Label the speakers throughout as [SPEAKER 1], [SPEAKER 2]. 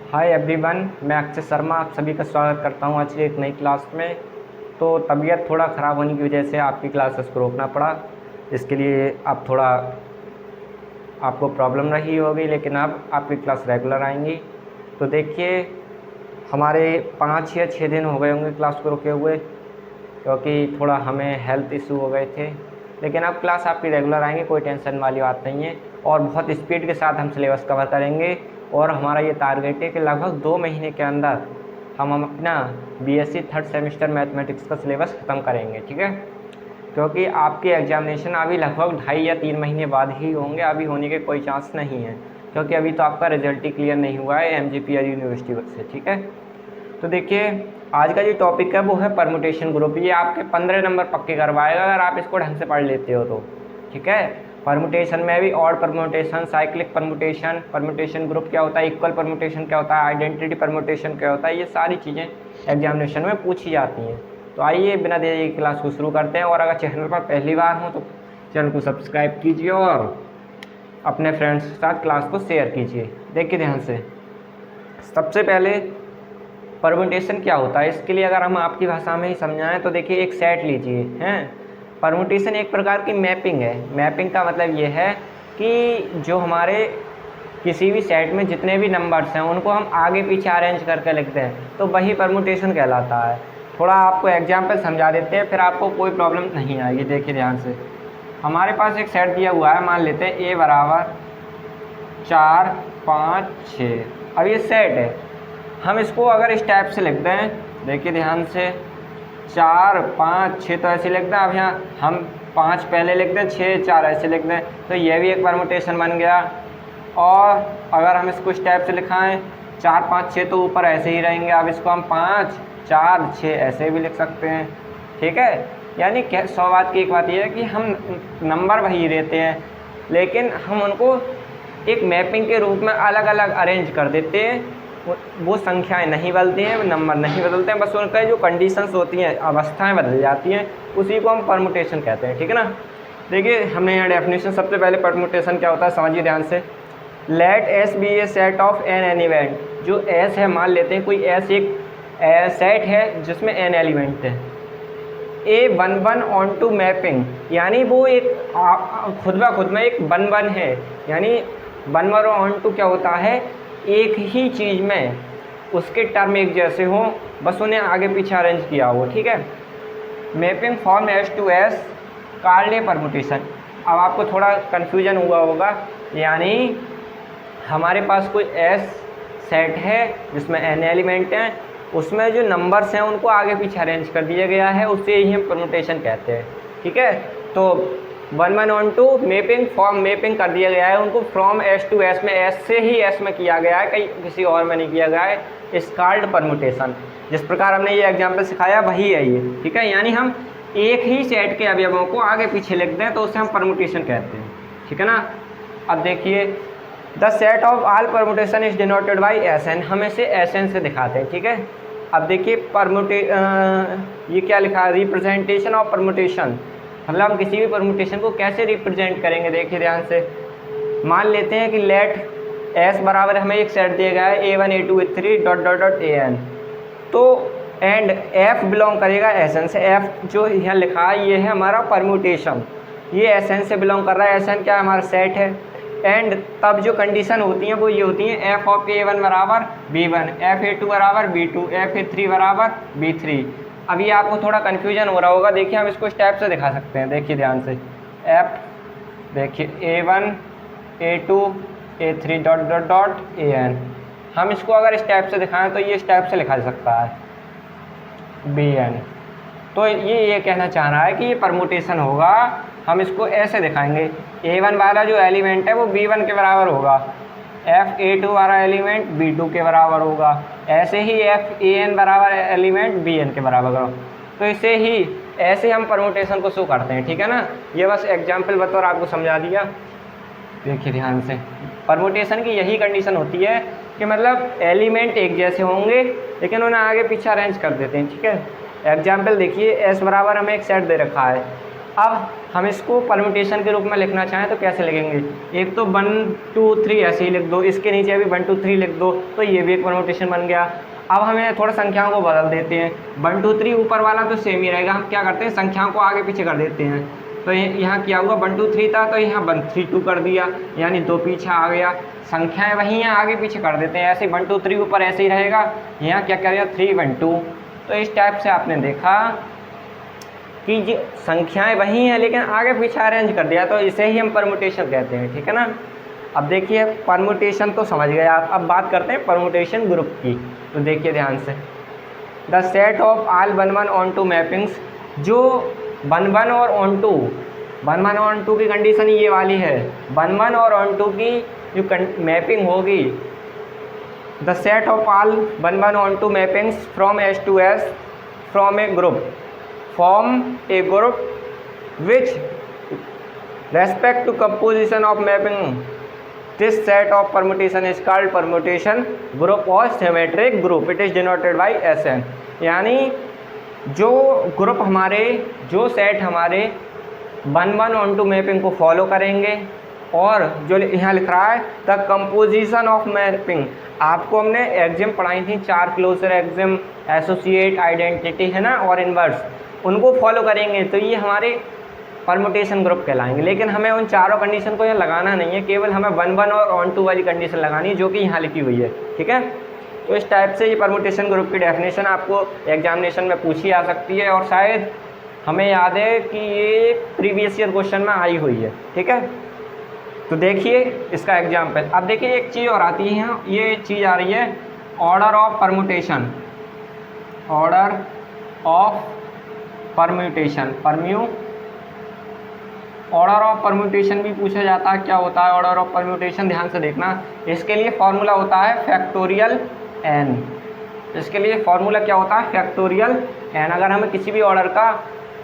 [SPEAKER 1] Hi everyone, मैं अक्षय शर्मा आप सभी का स्वागत करता हूं आज की एक नई क्लास में। तो तबीयत थोड़ा ख़राब होने की वजह से आपकी क्लासेस को रोकना पड़ा। इसके लिए आप थोड़ा आपको प्रॉब्लम रही होगी, लेकिन अब आपकी क्लास रेगुलर आएंगी। तो देखिए, हमारे 5 या 6 दिन हो गए होंगे क्लास को रुके हुए, क्योंकि थोड़ा हमें हेल्थ इशू हो गए थे। लेकिन अब क्लास आपकी रेगुलर आएंगी, कोई टेंशन वाली बात नहीं है। और बहुत स्पीड के साथ हम सिलेबस कवर करेंगे। और हमारा ये टारगेट है कि लगभग 2 महीने के अंदर हम अपना बीएससी थर्ड सेमेस्टर मैथमेटिक्स का सिलेबस ख़त्म करेंगे, ठीक है। क्योंकि आपके एग्जामिनेशन अभी लगभग 2.5 या 3 महीने बाद ही होंगे, अभी होने के कोई चांस नहीं है, क्योंकि अभी तो आपका रिजल्ट ही क्लियर नहीं हुआ है एमजीपीआर यूनिवर्सिटी से, ठीक है। तो देखिए, आज का जो टॉपिक है वो है परमुटेशन ग्रुप। ये आपके 15 नंबर पक्के करवाएगा अगर आप इसको ढंग से पढ़ लेते हो तो, ठीक है। परमुटेशन में भी odd permutation, cyclic permutation, permutation group क्या होता है, इक्वल परमुटेशन क्या होता है, आइडेंटिटी परमुटेशन क्या होता है, ये सारी चीज़ें एग्जामिनेशन में पूछी जाती हैं। तो आइए बिना देरी की क्लास को शुरू करते हैं। और अगर चैनल पर पहली बार हो तो चैनल को सब्सक्राइब कीजिए और अपने फ्रेंड्स के साथ क्लास को शेयर कीजिए। देखिए ध्यान से, सबसे पहले परमुटेशन क्या होता है, इसके लिए अगर हम आपकी भाषा में ही समझाएं तो देखिए, एक सेट लीजिए हैं। परमुटेशन एक प्रकार की मैपिंग है। मैपिंग का मतलब ये है कि जो हमारे किसी भी सेट में जितने भी नंबर्स हैं उनको हम आगे पीछे अरेंज करके लिखते हैं, तो वही परमुटेशन कहलाता है। थोड़ा आपको एग्जाम्पल समझा देते हैं, फिर आपको कोई प्रॉब्लम नहीं आएगी। देखिए ध्यान से, हमारे पास एक सेट दिया हुआ है, मान लेते हैं ए बराबर 4 5 6। अब ये सेट है, हम इसको अगर इस टाइप से लिखते हैं, देखिए ध्यान से, 4 5 6 तो ऐसे लिखते हैं। अब यहाँ हम 5 पहले लिखते हैं, 6 4 ऐसे लिखते हैं, तो ये भी एक परमुटेशन बन गया। और अगर हम इसको इस टाइप से लिखाएं, 4 5 6 तो ऊपर ऐसे ही रहेंगे। अब इसको हम 5 4 6 ऐसे भी लिख सकते हैं, ठीक है। यानी क्या 100 बात की एक बात यह है कि हम नंबर वही रहते हैं, लेकिन हम उनको एक मैपिंग के रूप में अलग अलग अरेंज कर देते हैं। वो संख्याएं नहीं बदलती हैं, नंबर नहीं बदलते हैं, बस उनका जो कंडीशंस होती हैं, अवस्थाएं बदल जाती हैं, उसी को हम परमुटेशन कहते हैं, ठीक है ना। देखिए, हमने यहाँ डेफिनेशन, सबसे पहले परमुटेशन क्या होता है समझिए ध्यान से। Let S be a set of n element. जो एस है, मान लेते हैं कोई एस एक सेट है जिसमें एन एलिमेंट है। ए 1 1 ऑन टू मैपिंग, यानी वो एक खुद ब खुद में एक 1 1 है। यानी 1 1 ऑन टू क्या होता है, एक ही चीज़ में उसके टर्म एक जैसे हों, बस उन्हें आगे पीछे अरेंज किया हो, ठीक है। Mapping form S to S Cayley permutation. अब आपको थोड़ा कन्फ्यूजन हुआ होगा, यानी हमारे पास कोई एस सेट है जिसमें एन एलिमेंट हैं, उसमें जो नंबर्स हैं उनको आगे पीछे अरेंज कर दिया गया है, उससे ही हम परमुटेशन कहते हैं, ठीक है। तो 1 1 onto mapping form, mapping कर दिया गया है उनको फ्रॉम एस टू एस में, एस से ही एस में किया गया है, कहीं किसी और में नहीं किया गया है। इस कॉल्ड परमुटेशन, जिस प्रकार हमने ये एग्जाम्पल सिखाया वही है ये, ठीक है। यानी हम एक ही सेट के अवयवों को आगे पीछे लिख दें तो उसे हम परमुटेशन कहते हैं, ठीक है ना। अब देखिए, the set of all permutation is denoted by S n. हम इसे एस एन से दिखाते हैं, ठीक है। अब देखिए, ये क्या लिखा है, रिप्रेजेंटेशन ऑफ परमुटेशन, मतलब हम किसी भी परमुटेशन को कैसे रिप्रेजेंट करेंगे। देखिए ध्यान से, मान लेते हैं कि लेट एस बराबर हमें एक सेट दिया गया है A1 A2 A3 dot dot dot AN, तो एंड F बिलोंग करेगा SN से। F जो यहाँ लिखा है ये है हमारा परमुटेशन, ये SN से बिलोंग कर रहा है। SN क्या है, हमारा सेट है। एंड तब जो कंडीशन होती हैं वो ये होती हैं, F ऑफ A1 बराबर B1, F A2 बराबर B2, F A3 बराबर B3। अभी आपको थोड़ा कन्फ्यूजन हो रहा होगा, देखिए हम इसको इस टाइप से दिखा सकते हैं। देखिए ध्यान से, F देखिए A1 A2 A3 dot dot dot AN। हम इसको अगर इस टाइप से दिखाएं तो ये इस टाइप से लिखा जा सकता है BN। तो ये कहना चाह रहा है कि ये परमुटेशन होगा, हम इसको ऐसे दिखाएंगे। A1 वाला जो एलिमेंट है वो B1 के बराबर होगा, F A2 वाला एलिमेंट B2 के बराबर होगा, ऐसे ही F AN बराबर एलिमेंट BN के बराबर करो। तो इसे ही ऐसे हम परमुटेशन को शो करते हैं, ठीक है ना। ये बस एग्जाम्पल बतौर आपको समझा दिया। देखिए ध्यान से, परमुटेशन की यही कंडीशन होती है कि मतलब एलिमेंट एक जैसे होंगे लेकिन उन्हें आगे पीछे अरेंज कर देते हैं, ठीक है। एग्जाम्पल देखिए, S बराबर हमें एक सेट दे रखा है। अब हम इसको परम्यूटेशन के रूप में लिखना चाहें तो कैसे लिखेंगे, एक तो 1 2 3 ऐसे ही लिख दो, इसके नीचे अभी 1 2 3 लिख दो, तो ये भी एक परम्यूटेशन बन गया। अब हमें थोड़ा संख्याओं को बदल देते हैं, 1 2 3 ऊपर वाला तो सेम ही रहेगा, हम क्या करते हैं संख्याओं को आगे पीछे कर देते हैं। तो यहाँ क्या हुआ 1 2 3 था तो यहाँ 1 3 2 कर दिया, यानी 2 पीछे आ गया, संख्याएं वही हैं आगे पीछे कर देते हैं, ऐसे 1 2 3 ऊपर ऐसे ही रहेगा, यहाँ क्या करेगा 3 1 2। तो इस टाइप से आपने देखा कि ये संख्याएं वही हैं लेकिन आगे पीछे अरेंज कर दिया, तो इसे ही हम परम्यूटेशन कहते हैं, ठीक है ना। अब देखिए परम्यूटेशन तो समझ गए आप, अब बात करते हैं परम्यूटेशन ग्रुप की। तो देखिए ध्यान से, the set of all 1 1 onto mappings, जो 1 1 और ऑन टू 1 1 ऑन टू की कंडीशन ये वाली है, 1 1 और ऑन टू की जो मैपिंग होगी, the set of all 1 1 onto mappings from S to S from a group form a group which respect to composition of mapping, this set of permutation is called permutation group or symmetric group, it is denoted by Sn। यानी जो group हमारे, जो set हमारे 1 1 onto mapping को follow करेंगे, और जो यहाँ लिख रहा है द कंपोजिशन ऑफ मैपिंग, आपको हमने एग्जाम पढ़ाई थी 4 क्लोजर एग्जाम, एसोसिएट, आइडेंटिटी है ना, और इनवर्स, उनको फॉलो करेंगे तो ये हमारे परम्यूटेशन ग्रुप कहलाएंगे। लेकिन हमें उन चारों कंडीशन को यहाँ लगाना नहीं है, केवल हमें 1 1 और ऑन टू वाली कंडीशन लगानी है जो कि यहाँ लिखी हुई है, ठीक है। तो इस टाइप से ये परम्यूटेशन ग्रुप की डेफिनेशन आपको एग्जामिनेशन में पूछी आ सकती है, और शायद हमें याद है कि ये प्रीवियस ईयर क्वेश्चन में आई हुई है, ठीक है। तो देखिए इसका एग्जाम्पल, अब देखिए एक चीज़ और आती है यहाँ, ये चीज़ आ रही है order of permutation, order of permutation, order of permutation भी पूछा जाता है। क्या होता है ऑर्डर ऑफ परम्यूटेशन, ध्यान से देखना, इसके लिए फॉर्मूला होता है फैक्टोरियल n, इसके लिए फॉर्मूला क्या होता है फैक्टोरियल n। अगर हमें किसी भी ऑर्डर का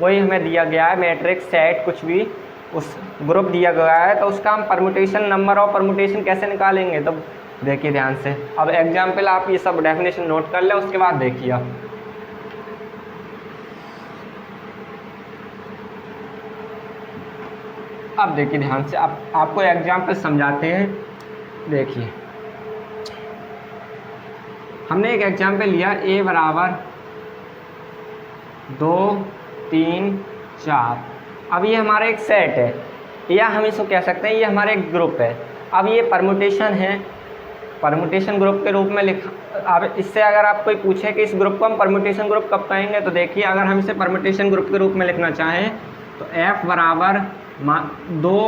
[SPEAKER 1] कोई हमें दिया गया है मैट्रिक्स, सेट, कुछ भी उस ग्रुप दिया गया है, तो उसका हम परम्यूटेशन, नंबर ऑफ परम्यूटेशन कैसे निकालेंगे, तो देखिए ध्यान से। अब एग्जाम्पल आप ये सब डेफिनेशन नोट कर लें, उसके बाद देखिए आप। अब देखिए ध्यान से, अब आपको एग्जाम्पल समझाते हैं। देखिए हमने एक एग्जाम्पल लिया, a बराबर 2 3 4। अब ये हमारा एक सेट है, या हम इसको कह सकते हैं ये हमारा एक ग्रुप है। अब ये परम्यूटेशन है, परम्यूटेशन ग्रुप के रूप में लिख, अब इससे अगर आप कोई पूछे कि इस ग्रुप को हम परम्यूटेशन ग्रुप कब कहेंगे, तो देखिए अगर हम इसे परम्यूटेशन ग्रुप के रूप में लिखना चाहें तो f बराबर 2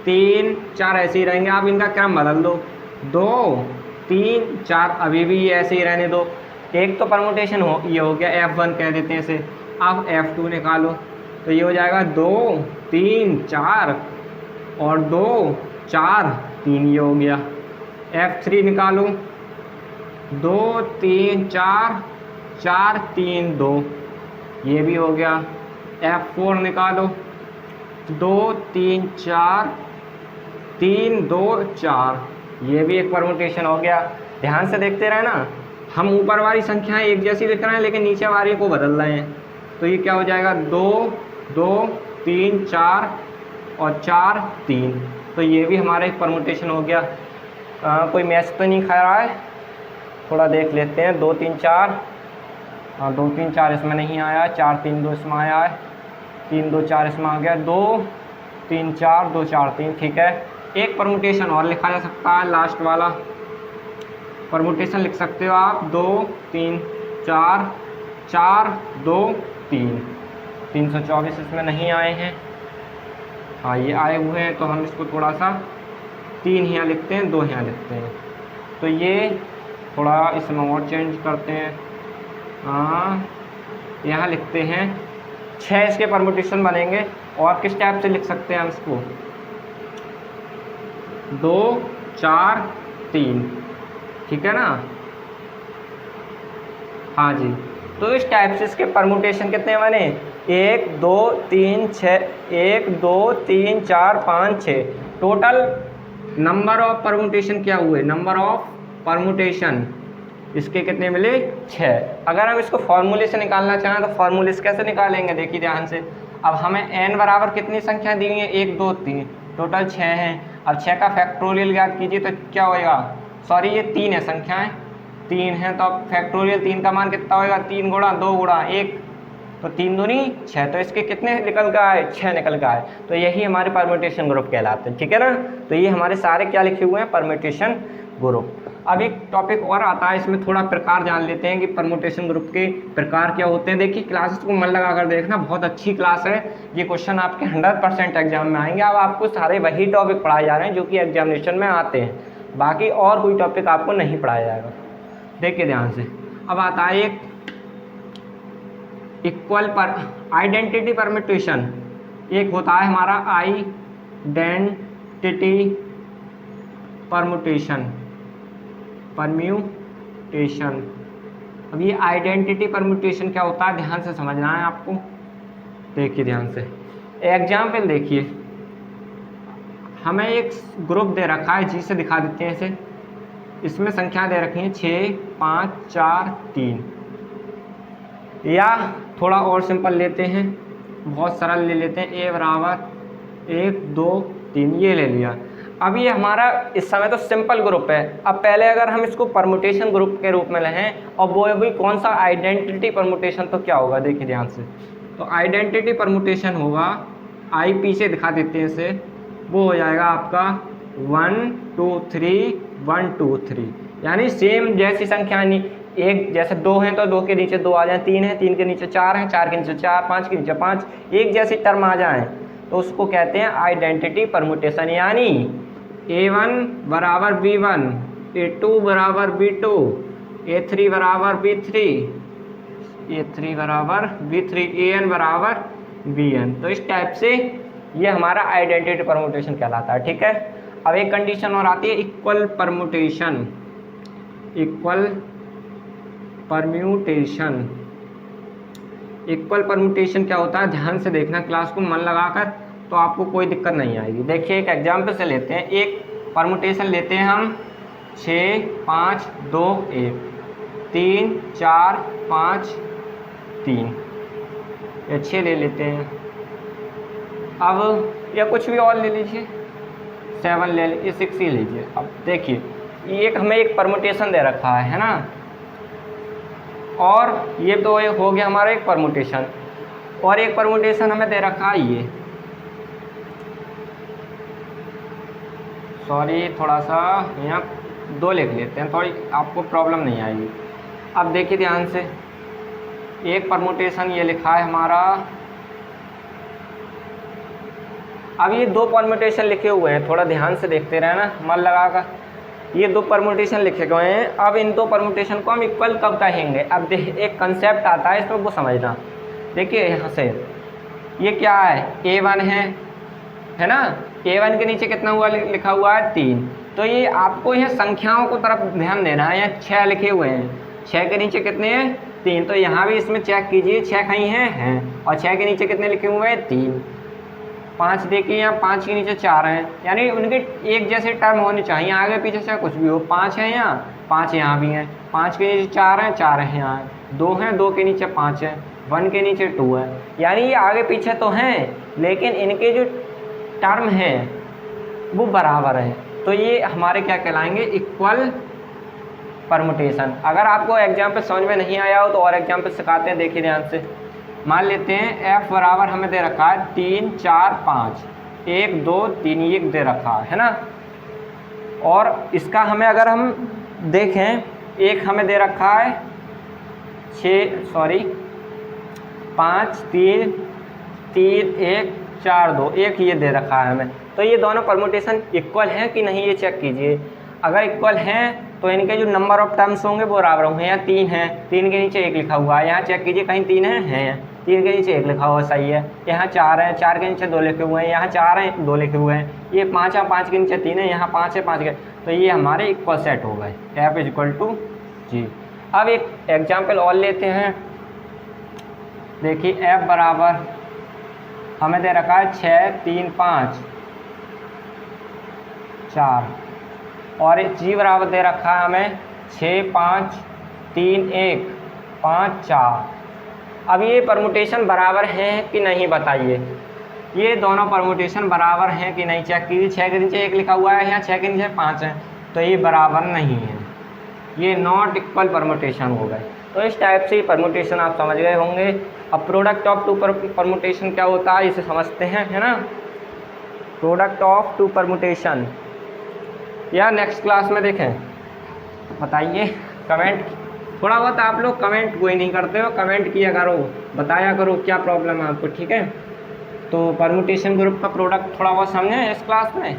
[SPEAKER 1] 3 4 ऐसे ही रहेंगे। आप इनका क्रम बदल दो, 2 3 4 अभी भी ये ऐसे ही रहने दो। एक तो परम्यूटेशन हो, ये हो गया F1 कह देते हैं इसे। अब F2 निकालो तो ये हो जाएगा 2 3 4 और 2 4 3, ये हो गया। F3 निकालो, 2 3 4 4 3 2, ये भी हो गया। F4 निकालो, 2 3 4 3 2 4, ये भी एक परम्यूटेशन हो गया। ध्यान से देखते रहे ना, हम ऊपर वाली संख्याएं एक जैसी लिख रहे हैं लेकिन नीचे वाली को बदल रहे हैं। तो ये क्या हो जाएगा 2 2 3 4 और 4 3, तो ये भी हमारा एक परम्यूटेशन हो गया। कोई मैच तो नहीं खा रहा है, थोड़ा देख लेते हैं। 2 3 4, हाँ 2 3 4 इसमें नहीं आया, 4 3 2 इसमें आया है, 3 2 4 इसमें आ गया, 2 3 4 2 4 3, ठीक है। एक परम्यूटेशन और लिखा जा सकता है, लास्ट वाला परम्यूटेशन लिख सकते हो आप, 2 3 4 4 2 3, 324 इसमें नहीं आए हैं, हाँ ये आए हुए हैं, तो हम इसको थोड़ा सा 3 यहाँ लिखते हैं, 2 यहाँ लिखते हैं। तो ये थोड़ा इसमें और चेंज करते हैं, हाँ यहाँ लिखते हैं 6 इसके परम्यूटेशन बनेंगे। और किस टाइप से लिख सकते हैं हम इसको, 2 4 3, ठीक है ना, हाँ जी। तो इस टाइप से इसके परम्यूटेशन कितने बने, 1 2 3 6, 1 2 3 4 5 6, टोटल नंबर ऑफ परम्यूटेशन क्या हुए, नंबर ऑफ परम्यूटेशन इसके कितने मिले, 6। अगर हम इसको फॉर्मूले से निकालना चाहें तो फॉर्मूले से कैसे निकालेंगे, देखिए ध्यान से। अब हमें n बराबर कितनी संख्या दी हुई है, 1 2 3, टोटल 6 हैं। अब 6 का फैक्टोरियल ज्ञात कीजिए तो क्या होएगा, सॉरी ये 3 है, संख्याएं 3 हैं, तो अब फैक्टोरियल 3 का मान कितना होएगा, 3 गुणा 2 गुणा 1, तो 3 दूनी 6, तो इसके कितने निकल का है, 6 निकल का है। तो यही हमारे परम्यूटेशन ग्रुप कहलाते हैं, ठीक है ना। तो ये हमारे सारे क्या लिखे हुए हैं, परम्यूटेशन ग्रुप। अब एक टॉपिक और आता है, इसमें थोड़ा प्रकार जान लेते हैं कि परम्यूटेशन ग्रुप के प्रकार क्या होते हैं। देखिए क्लासेस को मन लगा कर देखना, बहुत अच्छी क्लास है। ये क्वेश्चन आपके 100% एग्जाम में आएंगे। अब आपको सारे वही टॉपिक पढ़ाए जा रहे हैं जो कि एग्जामिनेशन में आते हैं, बाकी और कोई टॉपिक आपको नहीं पढ़ाया जाएगा। देखिए ध्यान से, अब आता है एक इक्वल पर आइडेंटिटी परम्यूटेशन। एक होता है हमारा आइडेंटिटी परम्यूटेशन। अब ये आइडेंटिटी परम्यूटेशन क्या होता है, ध्यान से समझना है आपको। देखिए ध्यान से, एग्जाम्पल देखिए, हमें एक ग्रुप दे रखा है, जी से दिखा देते हैं इसे। इसमें संख्या दे रखी है 6 5 4 3, या थोड़ा और सिंपल लेते हैं, बहुत सरल ले लेते हैं, a बराबर 1 2 3, ये ले लिया। अब ये हमारा इस समय तो सिंपल ग्रुप है। अब पहले अगर हम इसको परम्यूटेशन ग्रुप के रूप में लें और वो भी कौन सा, आइडेंटिटी परम्यूटेशन, तो क्या होगा, देखिए ध्यान से। तो आइडेंटिटी परम्यूटेशन होगा, आई पीछे दिखा देते हैं इसे, वो हो जाएगा आपका 1 2 3 1 2 3, यानी सेम जैसी संख्या नहीं, एक जैसे 2 हैं तो 2 के नीचे 2 आ जाए, 3 है 3 के नीचे 4 हैं, 4 के नीचे 4, 5 के नीचे 5, एक जैसी टर्म आ जाए तो उसको कहते हैं आइडेंटिटी परम्यूटेशन। यानी a1 बराबर b1, a2 बराबर b2, a3 बराबर b3, a3 बराबर b3, an बराबर bn। तो इस टाइप से ये हमारा आइडेंटिटी परम्यूटेशन कहलाता है, ठीक है। अब एक कंडीशन और आती है इक्वल परम्यूटेशन। इक्वल परम्यूटेशन क्या होता है, ध्यान से देखना, क्लास को मन लगाकर, तो आपको कोई दिक्कत नहीं आएगी। देखिए एक एग्जाम्पल से लेते हैं, एक परम्यूटेशन लेते हैं हम 6 5 2 1, 3 4 5 3, या 6 ले लेते हैं। अब या कुछ भी और ले लीजिए, 7 ले लीजिए, 6 ही लीजिए। अब देखिए ये एक हमें एक परम्यूटेशन दे रखा है ना, और ये तो हो गया हमारा एक परम्यूटेशन, और एक परम्यूटेशन हमें दे रखा है ये, सॉरी थोड़ा सा यहाँ 2 लिख लेते हैं, थोड़ी आपको प्रॉब्लम नहीं आएगी। अब देखिए ध्यान से, एक परम्यूटेशन ये लिखा है हमारा, अब ये 2 परम्यूटेशन लिखे हुए हैं, थोड़ा ध्यान से देखते रहना मन लगाकर। ये 2 परम्यूटेशन लिखे गए हैं। अब इन 2 परम्यूटेशन को हम इक्वल कब कहेंगे, अब एक कंसेप्ट आता है इसमें, वो समझना। देखिए यहाँ से ये क्या है, a1 है ना, a1 के नीचे कितना हुआ, लिखा हुआ है 3। तो ये आपको यह संख्याओं को तरफ ध्यान देना है। यहाँ 6 लिखे हुए हैं, 6 के नीचे कितने हैं, 3। तो यहाँ भी इसमें चेक कीजिए 6 कहीं हैं, और 6 के नीचे कितने लिखे हुए हैं, 3। 5 देखिए, यहाँ 5 के नीचे 4 हैं, यानी उनके एक जैसे टर्म होने चाहिए, आगे पीछे से कुछ भी हो। 5 है यहाँ, 5 यहाँ भी हैं, 5 के नीचे 4 हैं, 4 हैं यहाँ, 2 हैं, 2 के नीचे 5 है, 1 के नीचे 2 है, यानी ये आगे पीछे तो हैं लेकिन इनके जो टर्म हैं वो बराबर है। तो ये हमारे क्या कहलाएंगे, इक्वल परम्यूटेशन। अगर आपको एग्जाम्पल समझ में नहीं आया हो तो और एग्जाम्पल सिखाते हैं, देखिए ध्यान से। मान लेते हैं f बराबर हमें दे रखा है 3 4 5, 1 2 3 1 दे रखा है ना, और इसका हमें अगर हम देखें, एक हमें दे रखा है 5 3 3 1 4 2, एक ये दे रखा है हमें। तो ये दोनों परम्यूटेशन इक्वल हैं कि नहीं, ये चेक कीजिए। अगर इक्वल हैं तो इनके जो नंबर ऑफ टर्म्स होंगे वो बराबर होंगे। यहाँ 3 है, 3 के नीचे 1 लिखा हुआ है, यहाँ चेक कीजिए कहीं 3 हैं, 3 के नीचे 1 लिखा हुआ सही है। यहाँ 4 है, 4 के नीचे 2 लिखे हुए हैं, यहाँ 4 हैं, 2 लिखे हुए हैं। ये 5 है, 5 के नीचे 3 है, यहाँ 5 है, 5 के, तो ये हमारे इक्वल सेट हो गए, f = g। अब एक एग्जाम्पल और लेते हैं। देखिए f बराबर हमें दे रखा है 6 3 5 4, और g बराबर दे रखा है हमें 6 5 3 1 5 4। अब ये परमुटेशन बराबर हैं कि नहीं बताइए, ये दोनों परमुटेशन बराबर हैं कि नहीं चेक कीजिए। 6 के नीचे 1 लिखा हुआ है, यहाँ 6 के नीचे 5 है, तो ये बराबर नहीं है, ये नॉट इक्वल परमुटेशन हो गए। तो इस टाइप से परमुटेशन आप समझ गए होंगे। अब प्रोडक्ट ऑफ टू परमुटेशन क्या होता है इसे समझते हैं, है ना। प्रोडक्ट ऑफ टू परमुटेशन या नेक्स्ट क्लास में देखें, बताइए कमेंट। थोड़ा बहुत आप लोग कमेंट कोई नहीं करते हो, कमेंट किया करो, बताया करो क्या प्रॉब्लम है आपको, ठीक है। तो परमुटेशन ग्रुप का प्रोडक्ट थोड़ा बहुत समझें इस क्लास में।